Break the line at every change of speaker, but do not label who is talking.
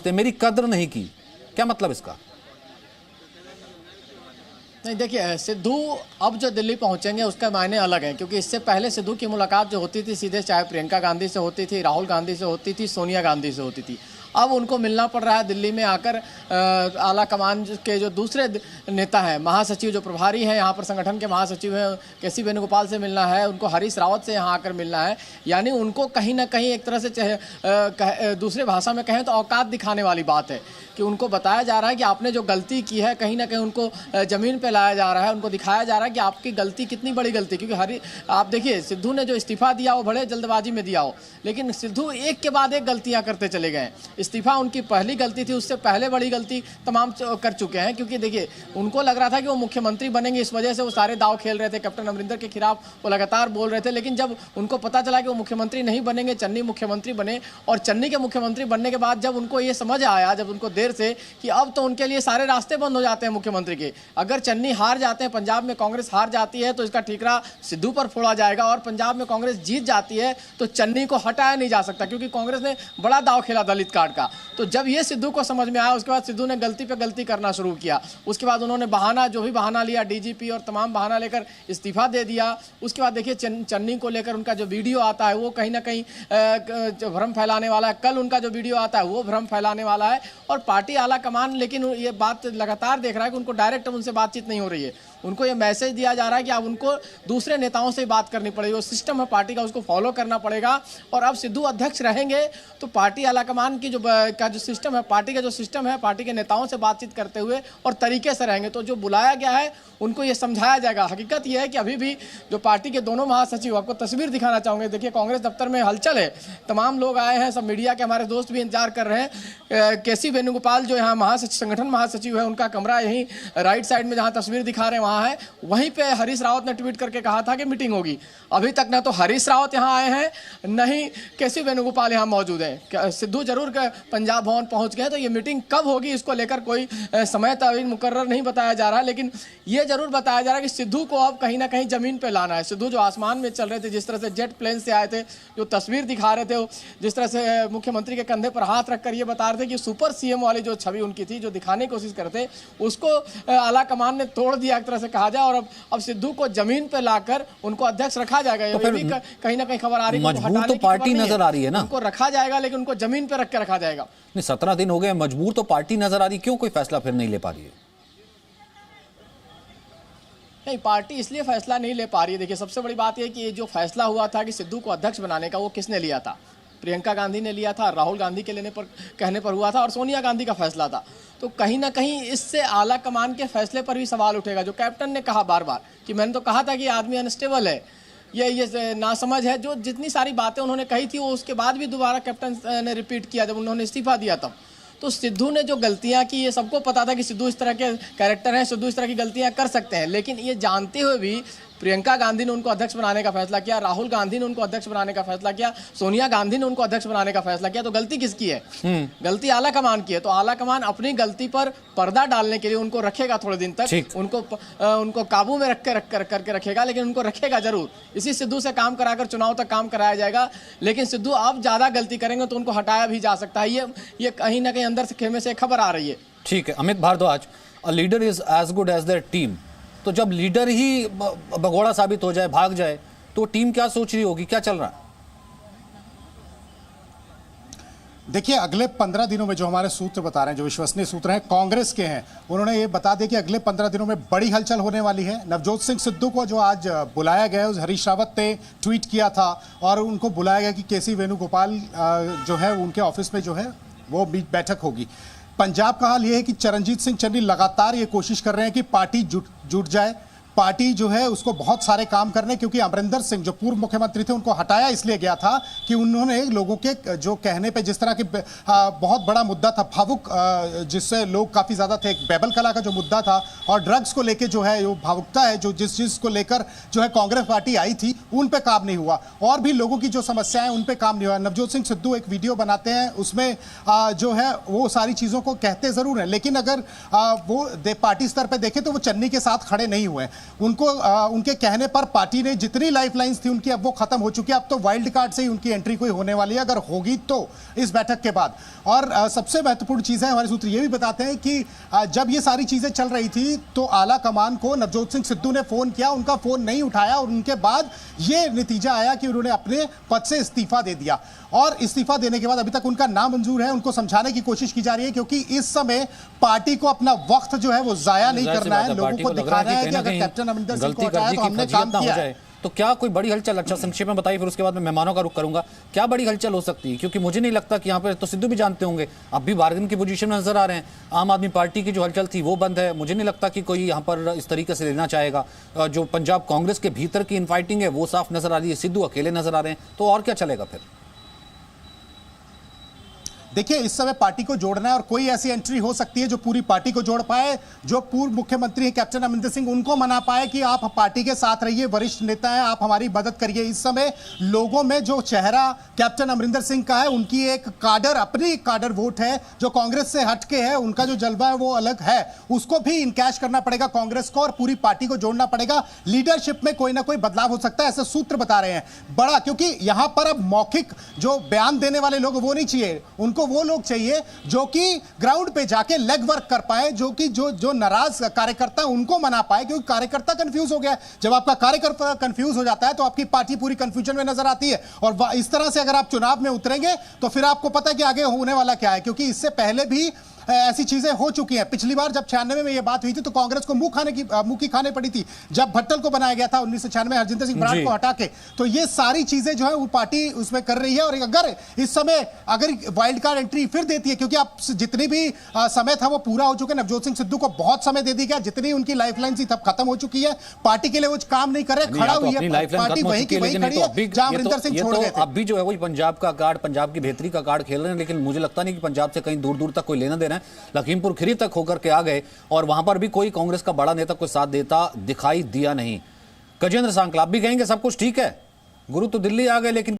समझते, मेरी कद्र नहीं की, क्या मतलब इसका?
नहीं देखिए, सिद्धू अब जो दिल्ली पहुंचेंगे उसका मायने अलग है, क्योंकि इससे पहले सिद्धू की मुलाकात जो होती थी सीधे चाहे प्रियंका गांधी से होती थी, राहुल गांधी से होती थी, सोनिया गांधी से होती थी। अब उनको मिलना पड़ रहा है दिल्ली में आकर आला कमान के जो दूसरे नेता हैं, महासचिव जो प्रभारी हैं यहाँ पर, संगठन के महासचिव हैं, केसी वेणुगोपाल से मिलना है, उनको हरीश रावत से यहाँ आकर मिलना है। यानी उनको कहीं ना कहीं एक तरह से दूसरे भाषा में कहें तो औकात दिखाने वाली बात है कि उनको बताया जा रहा है कि आपने जो गलती की है, कहीं ना कहीं उनको ज़मीन पे लाया जा रहा है, उनको दिखाया जा रहा है कि आपकी गलती कितनी बड़ी गलती। क्योंकि आप देखिए, सिद्धू ने जो इस्तीफा दिया वो बड़े जल्दबाजी में दिया हो, लेकिन सिद्धू एक के बाद एक गलतियां करते चले गए। इस्तीफा उनकी पहली गलती थी, उससे पहले बड़ी गलती तमाम कर चुके हैं। क्योंकि देखिए, उनको लग रहा था कि वो मुख्यमंत्री बनेंगे, इस वजह से वो सारे दाव खेल रहे थे, कैप्टन अमरिंदर के खिलाफ वो लगातार बोल रहे थे। लेकिन जब उनको पता चला कि वो मुख्यमंत्री नहीं बनेंगे, चन्नी मुख्यमंत्री बने, और चन्नी के मुख्यमंत्री बनने के बाद जब उनको ये समझ आया, जब उनको देर से, कि अब तो उनके लिए सारे रास्ते बंद हो जाते हैं मुख्यमंत्री के। अगर चन्नी हार जाते हैं, पंजाब में कांग्रेस हार जाती है, तो इसका ठीकरा सिद्धू पर फोड़ा जाएगा, और पंजाब में कांग्रेस जीत जाती है तो चन्नी को हटाया नहीं जा सकता, क्योंकि कांग्रेस ने बड़ा दाव खेला दलित कार्ड का। तो जब ये सिद्धू को समझ में आया, उसके बाद सिद्धू ने गलती पे गलती करना शुरू किया। उसके बाद उन्होंने बहाना, जो भी बहाना लिया, डीजीपी और तमाम बहाना लेकर इस्तीफा दे दिया। उसके बाद देखिए, चन्नी को लेकर उनका जो वीडियो आता है वो कहीं ना कहीं भ्रम फैलाने वाला है। कल उनका जो वीडियो आता है वो भ्रम फैलाने वाला है। और पार्टी आला कमान लेकिन ये बात लगातार देख रहा है कि उनको डायरेक्ट उनसे बातचीत नहीं हो रही है। उनको ये मैसेज दिया जा रहा है कि अब उनको दूसरे नेताओं से बात करनी पड़ेगी, वो सिस्टम है पार्टी का, उसको फॉलो करना पड़ेगा। और अब सिद्धू अध्यक्ष रहेंगे तो पार्टी आलाकमान की जो सिस्टम है, पार्टी का जो सिस्टम है, पार्टी के नेताओं से बातचीत करते हुए और तरीके से रहेंगे। तो जो बुलाया गया है उनको ये समझाया जाएगा। हकीकत ये है कि अभी भी जो पार्टी के दोनों महासचिव, आपको तस्वीर दिखाना चाहूँगे, देखिए कांग्रेस दफ्तर में हलचल है, तमाम लोग आए हैं, सब मीडिया के हमारे दोस्त भी इंतजार कर रहे हैं। केसी वेणुगोपाल जो यहाँ संगठन महासचिव है, उनका कमरा यहीं राइट साइड में जहाँ तस्वीर दिखा रहे हैं वहाँ है। वहीं पे हरीश रावत ने ट्वीट करके कहा था कि मीटिंग होगी। अभी तक ना तो हरीश रावत यहाँ आए हैं, न ही केसी वेणुगोपाल यहाँ मौजूद हैं। सिद्धू जरूर पंजाब भवन पहुँच गए, तो ये मीटिंग कब होगी इसको लेकर कोई समय तक मुकर्रर नहीं बताया जा रहा है। लेकिन ये जरूर बताया जा रहा है कि सिद्धू को अब कहीं ना कहीं जमीन पे लाना है। सिद्धू जो आसमान में चल रहे थे, जिस तरह से जेट प्लेन से आए थे, जो तस्वीर दिखा रहे थे, जिस तरह से मुख्यमंत्री के कंधे पर हाथ रखकर ये बता रहे थे कि सुपर सीएम वाली जो छवि उनकी थी, जो दिखाने की कोशिश करते, उसको आला कमान ने तोड़ दिया एक तरह से कहा जाए। और अब सिद्धू को जमीन पे लाकर उनको अध्यक्ष रखा जाएगा। ये भी कहीं ना कहीं खबर आ रही है,
मजबूर तो पार्टी नजर आ रही है ना,
उनको रखा जाएगा, लेकिन उनको जमीन पे रख के रखा जाएगा।
नहीं, 17 दिन हो गए, मजबूर तो पार्टी नजर आ रही, क्यों कोई फैसला फिर नहीं ले पा रही है?
नहीं, पार्टी इसलिए फैसला नहीं ले पा रही है। देखिए, सबसे बड़ी बात यह कि ये जो फैसला हुआ था कि सिद्धू को अध्यक्ष बनाने का, वो किसने लिया था? प्रियंका गांधी ने लिया था, राहुल गांधी के कहने पर हुआ था, और सोनिया गांधी का फैसला था। तो कहीं ना कहीं इससे आला कमान के फैसले पर भी सवाल उठेगा। जो कैप्टन ने कहा बार बार कि मैंने तो कहा था कि आदमी अनस्टेबल है, ये नासमझ है, जो जितनी सारी बातें उन्होंने कही थी वो उसके बाद भी दोबारा कैप्टन ने रिपीट किया जब उन्होंने इस्तीफा दिया तब। तो सिद्धू ने जो गलतियां की, ये सबको पता था कि सिद्धू इस तरह के कैरेक्टर हैं, सिद्धू इस तरह की गलतियां कर सकते हैं। लेकिन ये जानते हुए भी प्रियंका गांधी ने उनको अध्यक्ष बनाने का फैसला किया, राहुल गांधी ने उनको अध्यक्ष बनाने का फैसला किया, सोनिया गांधी ने उनको अध्यक्ष बनाने का फैसला किया। तो गलती किसकी है? गलती आला कमान की है। तो आला कमान अपनी गलती पर पर्दा डालने के लिए उनको रखेगा थोड़े दिन तक, उनको काबू में करके रखेगा, लेकिन उनको रखेगा जरूर। इसी सिद्धू से काम कराकर चुनाव तक काम कराया जाएगा। लेकिन सिद्धू अब ज्यादा गलती करेंगे तो उनको हटाया भी जा सकता है। ये कहीं ना कहीं अंदर से खेमे से खबर आ रही है।
ठीक है, Amit Bhardwaj, a leader is as good as their team. तो जब लीडर ही भगोड़ा साबित हो जाए, भाग जाए, तो टीम क्या सोच रही होगी, क्या चल रहा है?
देखिए, अगले 15 दिनों में जो हमारे सूत्र बता रहे हैं, जो विश्वसनीय सूत्र हैं, कांग्रेस के हैं, उन्होंने ये बता दिया कि अगले 15 दिनों में बड़ी हलचल होने वाली है। नवजोत सिंह सिद्धू को जो आज बुलाया गया है, उस हरीश रावत ने ट्वीट किया था, और उनको बुलाया गया कि केसी वेणुगोपाल जो है उनके ऑफिस में जो है वो बैठक होगी। पंजाब का हाल ये है कि चरणजीत सिंह चन्नी लगातार ये कोशिश कर रहे हैं कि पार्टी जुट जाए। पार्टी जो है उसको बहुत सारे काम करने, क्योंकि अमरिंदर सिंह जो पूर्व मुख्यमंत्री थे उनको हटाया इसलिए गया था कि उन्होंने लोगों के जो कहने पे, जिस तरह के बहुत बड़ा मुद्दा था भावुक, जिससे लोग काफ़ी ज़्यादा थे, एक बैबल कला का जो मुद्दा था, और ड्रग्स को लेके जो है वो भावुकता है, जो जिस चीज़ को लेकर जो है कांग्रेस पार्टी आई थी, उन पे काम नहीं हुआ। और भी लोगों की जो समस्याएं, उन पे काम नहीं हुआ। नवजोत सिंह सिद्धू एक वीडियो बनाते हैं, उसमें जो है वो सारी चीज़ों को कहते ज़रूर हैं, लेकिन अगर वो पार्टी स्तर पर देखें तो वो चन्नी के साथ खड़े नहीं हुए। उनको उनके कहने पर पार्टी ने जितनी लाइफलाइंस थी उनकी अब वो खत्म हो चुकी है। अब तो वाइल्ड कार्ड से ही उनकी एंट्री कोई होने वाली है, अगर होगी तो इस बैठक के बाद। और सबसे महत्वपूर्ण चीज है, हमारे सूत्र ये भी बताते हैं कि जब ये सारी चीजें चल रही थी तो आला कमान को नवजोत सिंह सिद्धू ने फोन किया, उनका फोन नहीं उठाया और उनके बाद ये नतीजा आया कि उन्होंने अपने पद से इस्तीफा दे दिया। और इस्तीफा देने के बाद अभी तक उनका नामंजूर है। उनको समझाने की कोशिश की जा रही है क्योंकि इस समय पार्टी को अपना वक्त जो है वो जाया नहीं करना है, लोगों को दिखाना है कि अगर कैप्टन अमरिंदर सिंह को हटाया तो हमने काम किया है।
तो क्या कोई बड़ी हलचल, अच्छा संक्षेप में बताइए, फिर उसके बाद मैं मेहमानों का रुख करूंगा। क्या बड़ी हलचल हो सकती है? क्योंकि मुझे नहीं लगता कि यहाँ पर, तो सिद्धू भी जानते होंगे, अब भी बार्गेन की पोजीशन में नजर आ रहे हैं। आम आदमी पार्टी की जो हलचल थी वो बंद है। मुझे नहीं लगता कि कोई यहाँ पर इस तरीके से लेना चाहेगा। जो पंजाब कांग्रेस के भीतर की इनफाइटिंग है वो साफ नजर आ रही है, सिद्धू अकेले नजर आ रहे हैं। तो और क्या चलेगा फिर?
देखिए, इस समय पार्टी को जोड़ना है और कोई ऐसी एंट्री हो सकती है जो पूरी पार्टी को जोड़ पाए, जो पूर्व मुख्यमंत्री हैं कैप्टन अमरिंदर सिंह, उनको मना पाए कि आप पार्टी के साथ रहिए, वरिष्ठ नेता हैं, आप हमारी मदद करिए। इस समय लोगों में जो चेहरा कैप्टन अमरिंदर सिंह का है, उनकी एक काडर, अपनी काडर वोट है जो कांग्रेस से हटके है, उनका जो जलवा है वो अलग है। उसको भी इनकैश करना पड़ेगा कांग्रेस को और पूरी पार्टी को जोड़ना पड़ेगा। लीडरशिप में कोई ना कोई बदलाव हो सकता है, ऐसे सूत्र बता रहे हैं बड़ा, क्योंकि यहां पर अब मौखिक जो बयान देने वाले लोग वो नहीं चाहिए, उनको वो लोग चाहिए जो कि ग्राउंड पे जाके लेग वर्क कर पाए, जो कि जो नाराज कार्यकर्ता उनको मना पाए, क्योंकि कार्यकर्ता कंफ्यूज हो गया। जब आपका कार्यकर्ता कंफ्यूज हो जाता है तो आपकी पार्टी पूरी कंफ्यूजन में नजर आती है। और इस तरह से अगर आप चुनाव में उतरेंगे तो फिर आपको पता है कि आगे होने वाला क्या है, क्योंकि इससे पहले भी ऐसी चीजें हो चुकी हैं। पिछली बार जब 96 में यह बात हुई थी तो कांग्रेस को मुंह की खाने पड़ी थी जब भट्टल को बनाया गया था 1996 में हरजिंदर सिंह बराड़ को हटा के। तो ये सारी चीजें जो है वो पार्टी उसमें कर रही है। और अगर इस समय अगर वाइल्ड कार्ड एंट्री फिर देती है, क्योंकि आप जितनी भी समय था वो पूरा हो चुका है, नवजोत सिंह सिद्धू को बहुत समय दे दिया गया, जितनी उनकी लाइफलाइन थी तब खत्म हो चुकी है, पार्टी के लिए वो काम नहीं कर रहे, खड़ा हुई है पार्टी, वही की वही खड़ी है जहां अमरिंदर सिंह छोड़ गए थे।
अब भी जो है वही पंजाब का कार्ड, पंजाब की बेहतरी का कार्ड खेल रहे हैं। लेकिन मुझे लगता नहीं कि पंजाब से कहीं दूर दूर तक कोई लेना देना है। लखीमपुर खीरी तक होकर के आ गए और वहां पर भी कोई कांग्रेस का बड़ा नेता कोई साथ देता दिखाई दिया नहीं। गजेंद्र सांकला, आप भी कहेंगे सब कुछ ठीक है, गुरु तो दिल्ली आ गए लेकिन